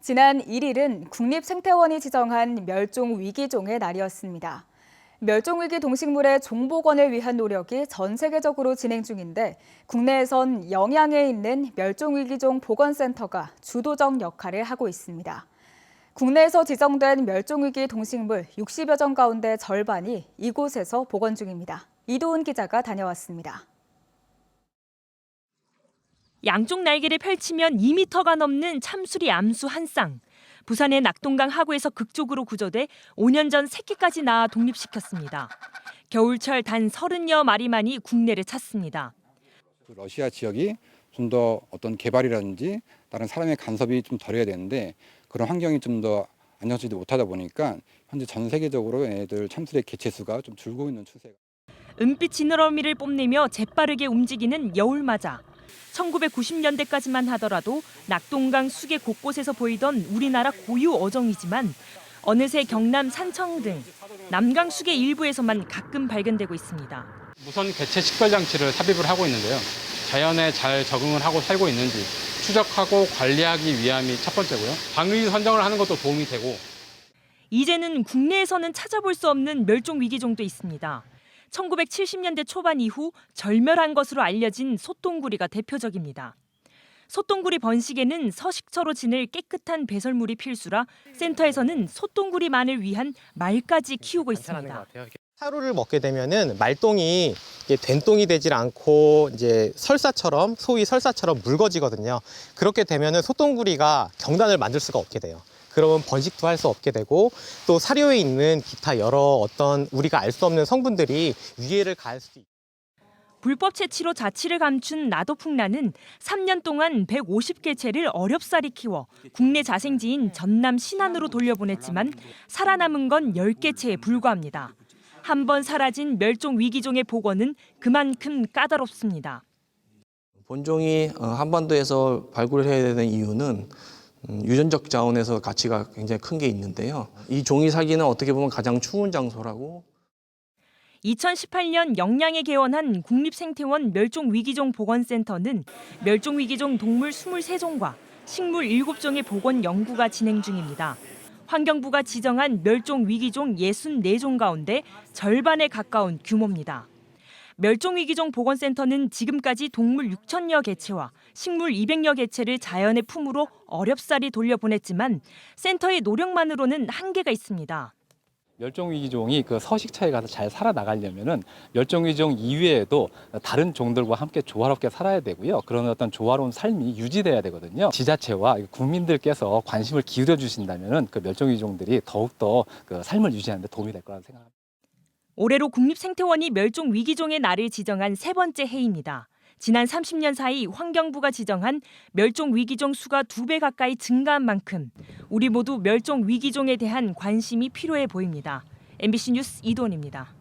지난 1일은 국립생태원이 지정한 멸종위기종의 날이었습니다. 멸종위기 동식물의 종복원을 위한 노력이 전 세계적으로 진행 중인데 국내에선 영양에 있는 멸종위기종 보건센터가 주도적 역할을 하고 있습니다. 국내에서 지정된 멸종위기 동식물 60여 종 가운데 절반이 이곳에서 복원 중입니다. 이도훈 기자가 다녀왔습니다. 양쪽 날개를 펼치면 2m가 넘는 참수리 암수 한 쌍. 부산의 낙동강 하구에서 극적으로 구조돼 5년 전 새끼까지 낳아 독립시켰습니다. 겨울철 단 30여 마리만이 국내를 찾습니다. 러시아 지역이 좀 더 어떤 개발이라든지 다른 사람의 간섭이 좀 덜해야 되는데 그런 환경이 좀 더 안정되지 못하다 보니까 현재 전 세계적으로 애들 참수리의 개체 수가 좀 줄고 있는 추세가. 은빛 지느러미를 뽐내며 재빠르게 움직이는 여울마자. 1990년대까지만 하더라도 낙동강 수계 곳곳에서 보이던 우리나라 고유 어종이지만 어느새 경남 산청 등 남강 수계 일부에서만 가끔 발견되고 있습니다. 무선 개체 식별 장치를 삽입을 하고 있는데요. 자연에 잘 적응을 하고 살고 있는지 추적하고 관리하기 위함이 첫 번째고요. 방의 선정을 하는 것도 도움이 되고. 이제는 국내에서는 찾아볼 수 없는 멸종 위기종도 있습니다. 1970년대 초반 이후 절멸한 것으로 알려진 솥동구리가 대표적입니다. 솥동구리 번식에는 서식처로 지낼 깨끗한 배설물이 필수라 센터에서는 솥동구리만을 위한 말까지 키우고 있습니다. 하루를 먹게 되면은 말똥이 된똥이 되질 않고 이제 설사처럼 소위 설사처럼 묽어지거든요. 그렇게 되면은 솥동구리가 경단을 만들 수가 없게 돼요. 그러면 번식도 할 수 없게 되고 또 사료에 있는 기타 여러 어떤 우리가 알 수 없는 성분들이 위해를 가할 수도 있고. 불법 채취로 자취를 감춘 나도풍란은 3년 동안 150개체를 어렵사리 키워 국내 자생지인 전남 신안으로 돌려보냈지만 살아남은 건 10개체에 불과합니다. 한 번 사라진 멸종 위기종의 복원은 그만큼 까다롭습니다. 본종이 한반도에서 발굴을 해야 되는 이유는 유전적 자원에서 가치가 굉장히 큰 게 있는데요. 이 종이 살기는 어떻게 보면 가장 추운 장소라고. 2018년 영양에 개원한 국립생태원 멸종위기종 복원센터는 멸종위기종 동물 23종과 식물 7종의 복원 연구가 진행 중입니다. 환경부가 지정한 멸종위기종 64종 가운데 절반에 가까운 규모입니다. 멸종위기종 보건센터는 지금까지 동물 6천여 개체와 식물 200여 개체를 자연의 품으로 어렵사리 돌려보냈지만 센터의 노력만으로는 한계가 있습니다. 멸종위기종이 그 서식처에 가서 잘 살아나가려면은 멸종위기종 이외에도 다른 종들과 함께 조화롭게 살아야 되고요. 그런 어떤 조화로운 삶이 유지돼야 되거든요. 지자체와 국민들께서 관심을 기울여 주신다면은 그 멸종위기종들이 더욱더 그 삶을 유지하는 데 도움이 될 거라고 생각합니다. 올해로 국립생태원이 멸종위기종의 날을 지정한 세 번째 해입니다. 지난 30년 사이 환경부가 지정한 멸종위기종 수가 2배 가까이 증가한 만큼 우리 모두 멸종위기종에 대한 관심이 필요해 보입니다. MBC 뉴스 이도훈입니다.